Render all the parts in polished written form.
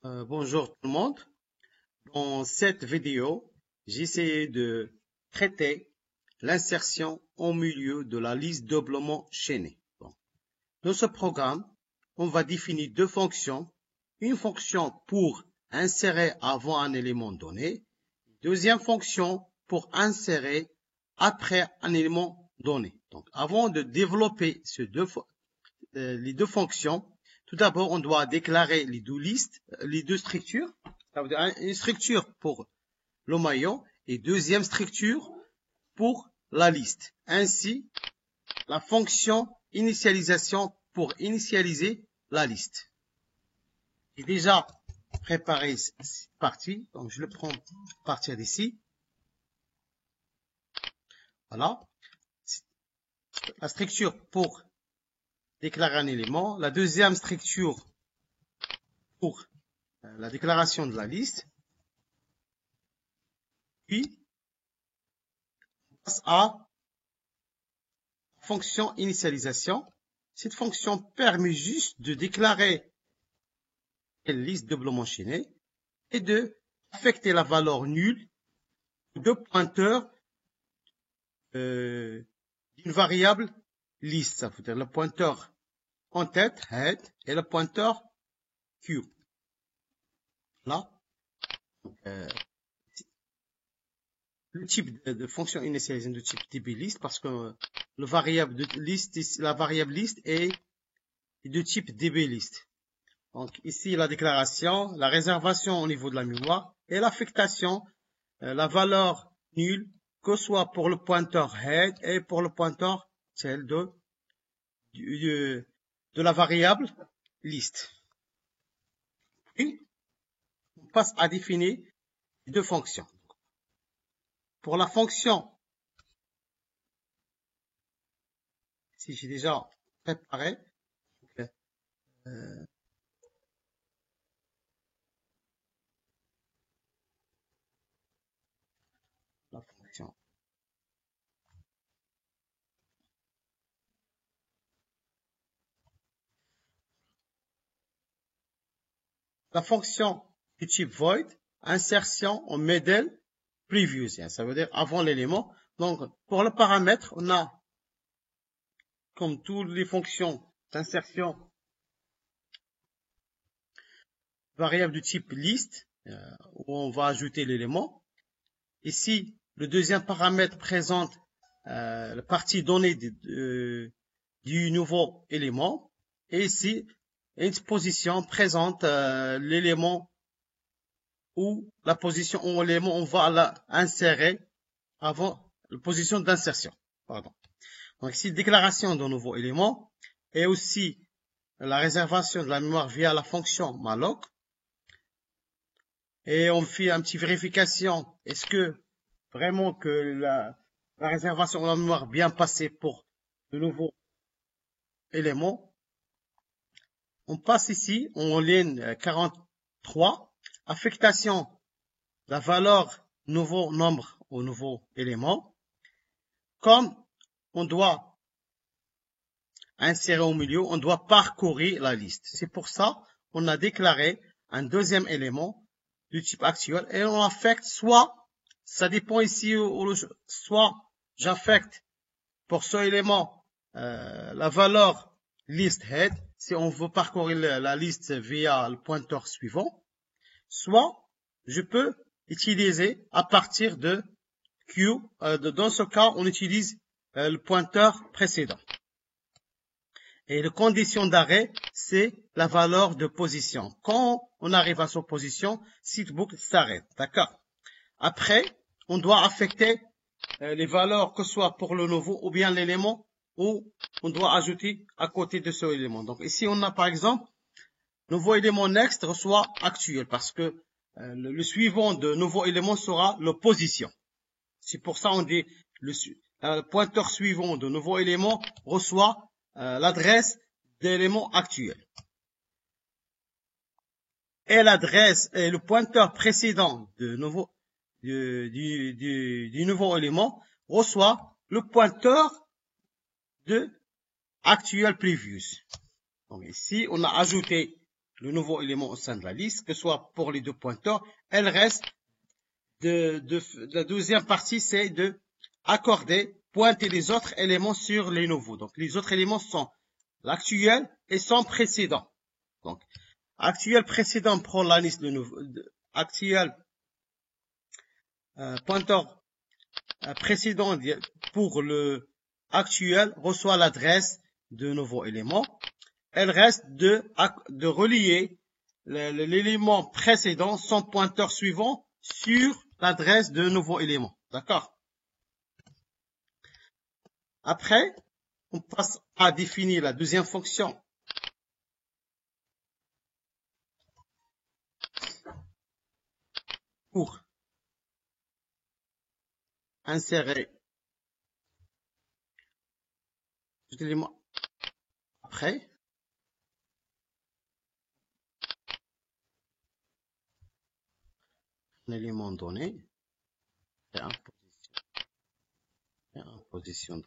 Bonjour tout le monde. Dans cette vidéo, j'ai essayé de traiter l'insertion au milieu de la liste doublement chaînée. Dans ce programme, on va définir deux fonctions. Une fonction pour insérer avant un élément donné. Deuxième fonction pour insérer après un élément donné. Donc, avant de développer les deux fonctions, tout d'abord, on doit déclarer les deux structures. Ça veut dire une structure pour le maillon et deuxième structure pour la liste. Ainsi, la fonction initialisation pour initialiser la liste. J'ai déjà préparé cette partie, donc je le prends à partir d'ici. Voilà. La structure pour déclarer un élément. La deuxième structure pour la déclaration de la liste. Puis, on passe à la fonction initialisation. Cette fonction permet juste de déclarer une liste doublement chaînée et de affecter la valeur nulle de pointeur d'une variable liste. Ça veut dire le pointeur en tête, head, et le pointeur q. Là. Le type de fonction initialisée de type dblist parce que le variable de liste, la variable liste est de type dblist. Donc ici la déclaration, la réservation au niveau de la mémoire et l'affectation, la valeur nulle, que ce soit pour le pointeur head et pour le pointeur celle de la variable liste. Puis on passe à définir deux fonctions. Pour la fonction, si j'ai déjà préparé, la fonction. La fonction du type void, insertion en middle previous, ça veut dire avant l'élément. Donc, pour le paramètre, on a, comme toutes les fonctions d'insertion, variable du type list, où on va ajouter l'élément. Ici, le deuxième paramètre présente la partie donnée du nouveau élément. Et ici, une position présente l'élément ou la position où l'élément on va l'insérer avant la position d'insertion. Pardon. Donc ici, déclaration d'un nouveau élément et aussi la réservation de la mémoire via la fonction malloc. Et on fait une petite vérification. Est-ce que vraiment que la réservation de la mémoire bien passée pour le nouveau élément? On passe ici en ligne 43. Affectation de la valeur nouveau nombre au nouveau élément. Comme on doit insérer au milieu, on doit parcourir la liste. C'est pour ça qu'on a déclaré un deuxième élément du type actuel et on affecte soit, ça dépend ici, soit j'affecte pour ce élément la valeur list head si on veut parcourir la liste via le pointeur suivant, soit je peux utiliser à partir de Q, dans ce cas on utilise le pointeur précédent. Et la condition d'arrêt, c'est la valeur de position. Quand on arrive à cette position, cette boucle s'arrête. D'accord? Après, on doit affecter les valeurs, que ce soit pour le nouveau ou bien l'élément, où on doit ajouter à côté de ce élément. Donc ici, on a par exemple, nouveau élément next reçoit actuel, parce que le suivant de nouveau élément sera la position. C'est pour ça on dit le pointeur suivant de nouveau élément reçoit l'adresse d'élément actuel. Et l'adresse et le pointeur précédent de nouveau, du nouveau élément reçoit le pointeur de actuel previous. Donc ici, on a ajouté le nouveau élément au sein de la liste, que ce soit pour les deux pointeurs, elle reste la deuxième partie, c'est de accorder, pointer les autres éléments sur les nouveaux. Donc, les autres éléments sont l'actuel et son précédent. Donc, actuel précédent prend la liste de nouveau, actuel pointeur précédent pour le actuel reçoit l'adresse de nouveau élément. Elle reste de relier l'élément précédent, son pointeur suivant, sur l'adresse de nouveau élément. D'accord? Après, on passe à définir la deuxième fonction. Pour insérer l'élément après. Un élément donné et en position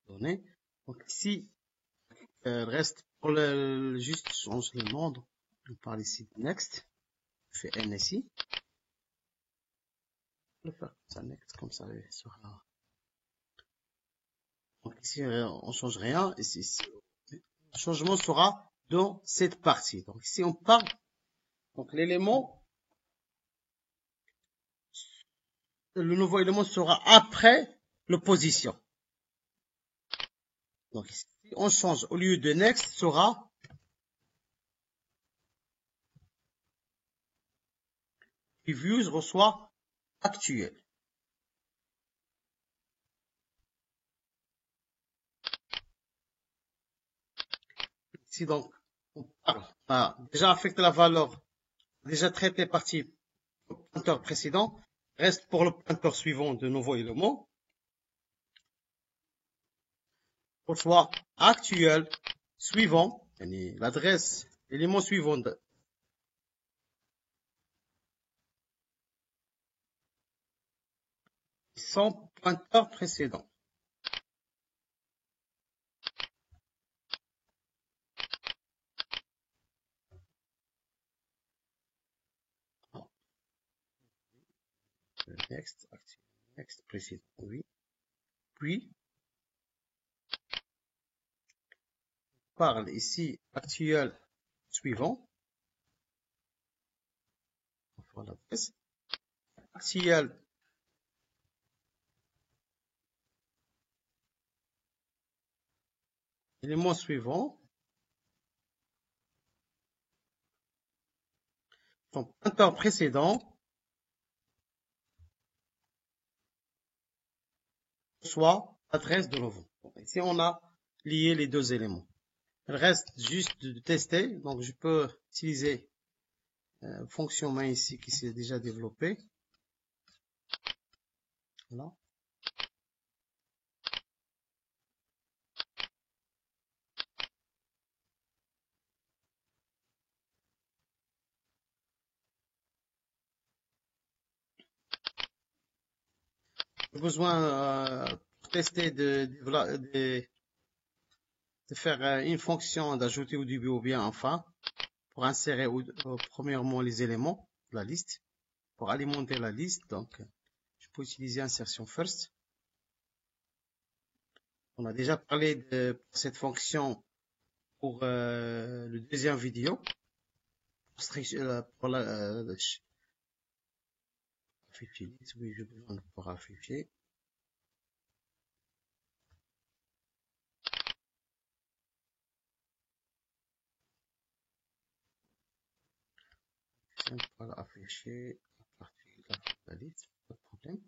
donnée. Donc ici, reste pour juste changer le nom. Donc, on parle ici de next. Je fais n ici. Je vais faire ça next comme ça. Donc ici, on change rien. Ici, le changement sera dans cette partie. Donc ici, on parle. Donc l'élément, le nouveau élément sera après l'opposition. Donc ici, on change. Au lieu de next, sera previous reçoit actuel. Ici, donc, on parle, déjà affecté la valeur, déjà traité partie le pointeur précédent, reste pour le pointeur suivant de nouveaux éléments. Reçoit actuel suivant, l'adresse, l'élément suivant de son pointeur précédent. Next, actuel, next, précédent, oui. Puis, on parle ici actuel suivant. Voilà l'adresse. Actuel élément suivant. Son pointeur précédent soit l'adresse de nouveau. Ici, on a lié les deux éléments. Il reste juste de tester. Donc, je peux utiliser fonction main ici qui s'est déjà développée. Voilà. J'ai besoin pour tester de faire une fonction d'ajouter au début ou bien en fin pour insérer premièrement les éléments de la liste. Pour alimenter la liste, donc je peux utiliser insertion first. On a déjà parlé de cette fonction pour le deuxième vidéo. Pour la fichier liste, oui, j'ai besoin de pouvoir afficher. On va afficher la partie de la liste, pas de problème.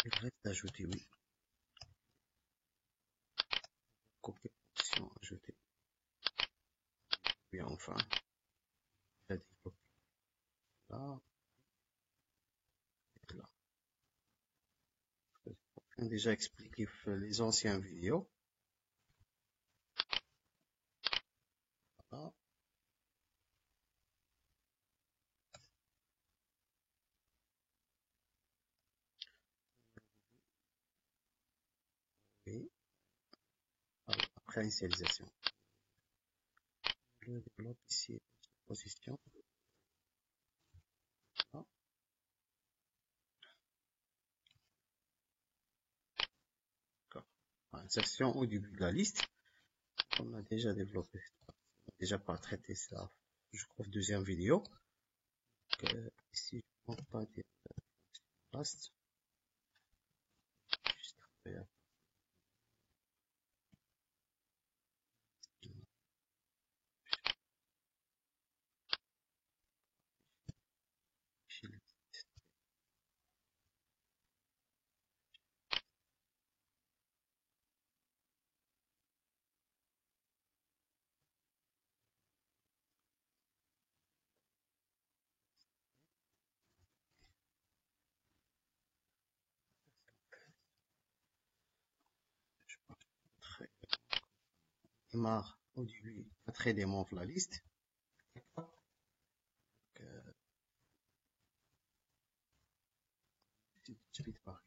Il reste d'ajouter, oui. Copier, option, ajouter. bien enfin, déjà développé là, et là. On a déjà expliqué les anciennes vidéos. Voilà. Et après initialisation. Je développe ici position. Voilà. Insertion au début de la liste. On a déjà développé, on a déjà pas traité ça, je crois, deuxième vidéo. Donc, ici, je ne prends pas des pastes. Démarre au début à très démontre la liste. Speed par